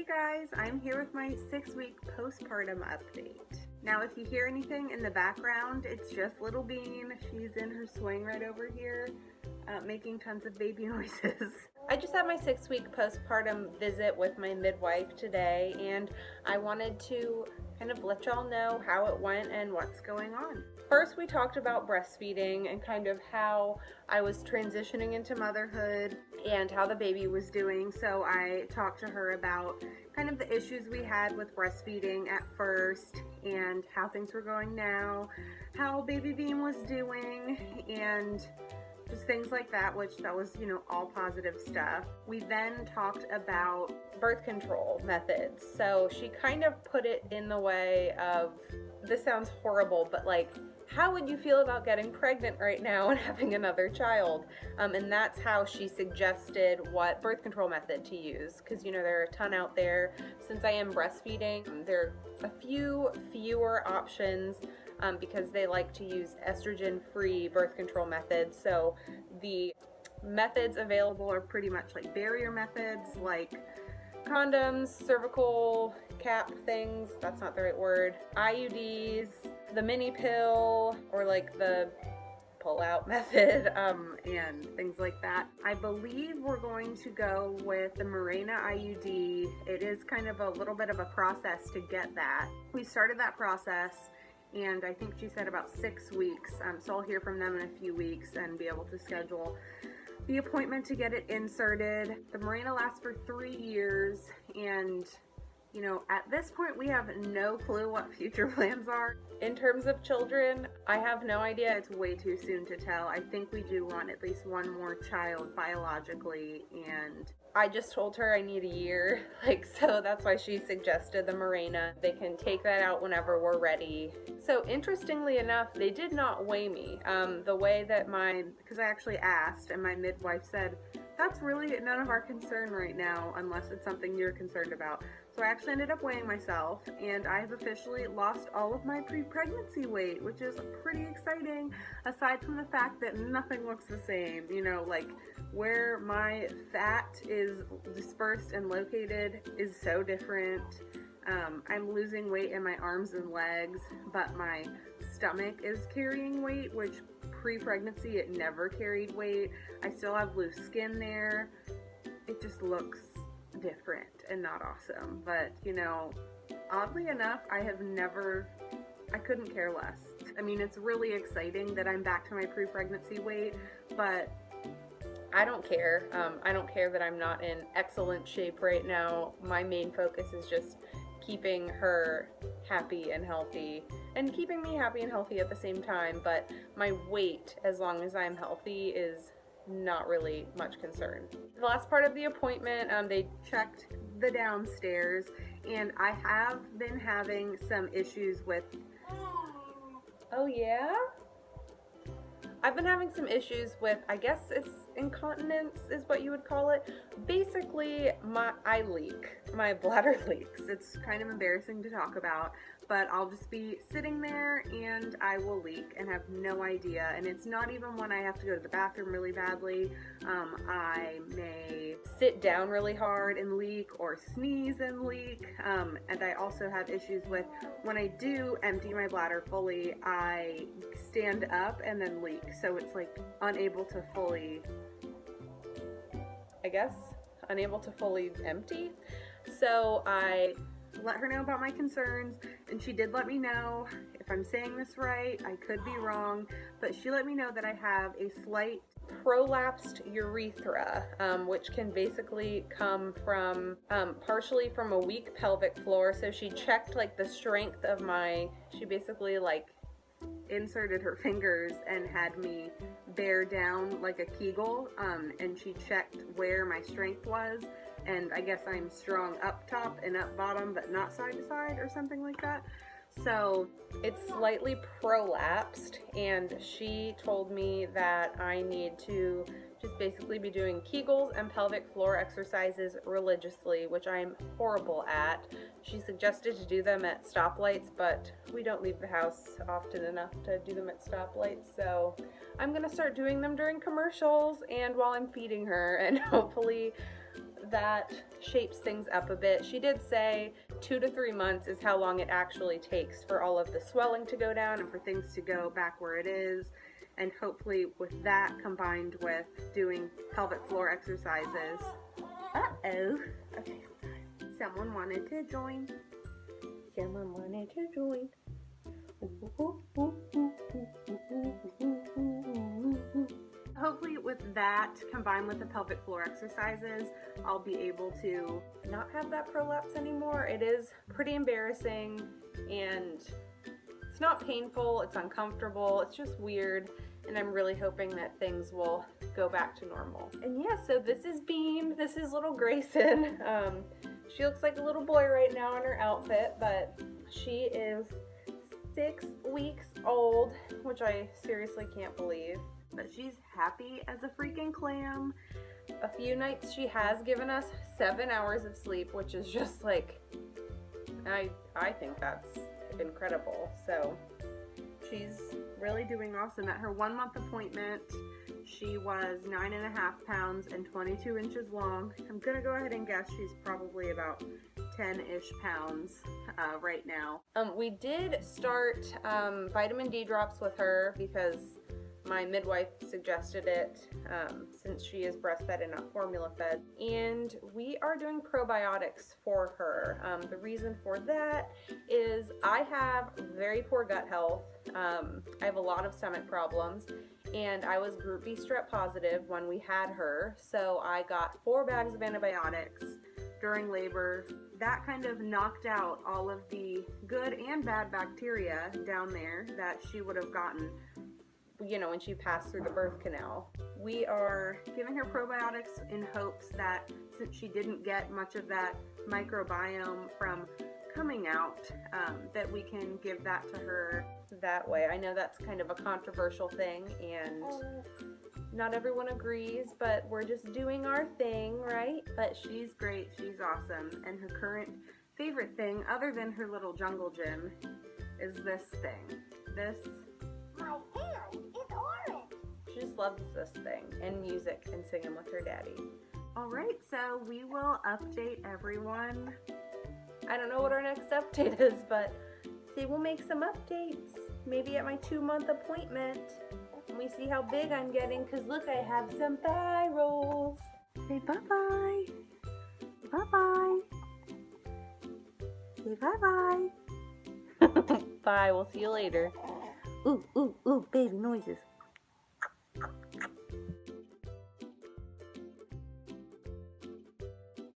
Hey guys, I'm here with my 6-week postpartum update. Now if you hear anything in the background, it's just little Bean. She's in her swing right over here, making tons of baby noises. I just had my 6-week postpartum visit with my midwife today, and I wanted to kind of let y'all know how it went and what's going on. First, we talked about breastfeeding and kind of how I was transitioning into motherhood and how the baby was doing. So I talked to her about kind of the issues we had with breastfeeding at first and how things were going now, how baby Bean was doing, and just things like that, which that was, all positive stuff. We then talked about birth control methods. So she kind of put it in the way of, this sounds horrible, but like, how would you feel about getting pregnant right now and having another child? And that's how she suggested what birth control method to use. Because, there are a ton out there. Since I am breastfeeding, there are a few fewer options because they like to use estrogen-free birth control methods. So the methods available are pretty much like barrier methods, like condoms, cervical cap things, that's not the right word, IUDs, the mini pill, or like the pull-out method, and things like that. I believe we're going to go with the Mirena IUD. It is kind of a little bit of a process to get that. We started that process, and I think she said about 6 weeks, so I'll hear from them in a few weeks and be able to schedule the appointment to get it inserted. The Mirena lasts for 3 years, and at this point we have no clue what future plans are. In terms of children, I have no idea. It's way too soon to tell. I think we do want at least one more child biologically, and I just told her I need a year, so that's why she suggested the Mirena. They can take that out whenever we're ready. So interestingly enough, they did not weigh me. The way that because I actually asked, and my midwife said, that's really none of our concern right now unless it's something you're concerned about. So I actually ended up weighing myself, and I have officially lost all of my pre-pregnancy weight, which is pretty exciting, aside from the fact that nothing looks the same. Like where my fat is dispersed and located is so different. I'm losing weight in my arms and legs, but my stomach is carrying weight, which pre-pregnancy it never carried weight. I still have loose skin there. It just looks different and not awesome, but oddly enough, I couldn't care less. I mean, it's really exciting that I'm back to my pre-pregnancy weight, but I don't care. I don't care that I'm not in excellent shape right now. My main focus is just keeping her happy and healthy, and keeping me happy and healthy at the same time, but my weight, as long as I'm healthy, is not really much concern. The last part of the appointment, they checked the downstairs, and I have been having some issues with, oh yeah? I've been having some issues with, I guess it's incontinence is what you would call it. Basically, I leak. My bladder leaks. It's kind of embarrassing to talk about, but I'll just be sitting there and I will leak and have no idea. And it's not even when I have to go to the bathroom really badly. I may sit down really hard and leak, or sneeze and leak. And I also have issues with when I do empty my bladder fully, I stand up and then leak. So it's like unable to fully empty. So I let her know about my concerns, and she did let me know, if I'm saying this right, I could be wrong, but she let me know that I have a slight prolapsed urethra, which can basically come from partially from a weak pelvic floor. So she checked the strength of she basically inserted her fingers and had me bear down like a Kegel, and she checked where my strength was, and I guess I'm strong up top and up bottom, but not side to side or something like that. So it's slightly prolapsed, and she told me that I need to just basically be doing Kegels and pelvic floor exercises religiously, which I'm horrible at. She suggested to do them at stoplights, but we don't leave the house often enough to do them at stoplights, so I'm gonna start doing them during commercials and while I'm feeding her, and hopefully that shapes things up a bit. She did say 2 to 3 months is how long it actually takes for all of the swelling to go down and for things to go back where it is. And hopefully with that combined with doing pelvic floor exercises. Uh-oh. Okay. Someone wanted to join. Someone wanted to join. Hopefully with that combined with the pelvic floor exercises, I'll be able to not have that prolapse anymore. It is pretty embarrassing and it's not painful, it's uncomfortable, it's just weird, and I'm really hoping that things will go back to normal. And yeah, so this is Bean, this is little Grayson. She looks like a little boy right now in her outfit, but she is 6 weeks old, which I seriously can't believe. But she's happy as a freaking clam. A few nights she has given us 7 hours of sleep, which is just like, I think that's incredible. So she's really doing awesome. At her 1 month appointment, she was 9.5 pounds and 22 inches long. I'm gonna go ahead and guess she's probably about 10-ish pounds right now. We did start vitamin D drops with her because my midwife suggested it since she is breastfed and not formula fed. And we are doing probiotics for her. The reason for that is I have very poor gut health. I have a lot of stomach problems, and I was group B strep positive when we had her. So I got 4 bags of antibiotics during labor. That kind of knocked out all of the good and bad bacteria down there that she would have gotten, you know, when she passed through the birth canal. We are giving her probiotics in hopes that since she didn't get much of that microbiome from coming out, that we can give that to her that way. I know that's kind of a controversial thing and not everyone agrees, but we're just doing our thing, right? But she's great, she's awesome, and her current favorite thing, other than her little jungle gym, is this thing. This, my hand is orange. she just loves this thing, and music and singing with her daddy. Alright, so we will update everyone. I don't know what our next update is, but see, we'll make some updates. Maybe at my 2-month appointment. And we see how big I'm getting, because look, I have some thigh rolls. Say bye-bye. Bye-bye. Say bye-bye. Bye, we'll see you later. Ooh, ooh, ooh, baby noises.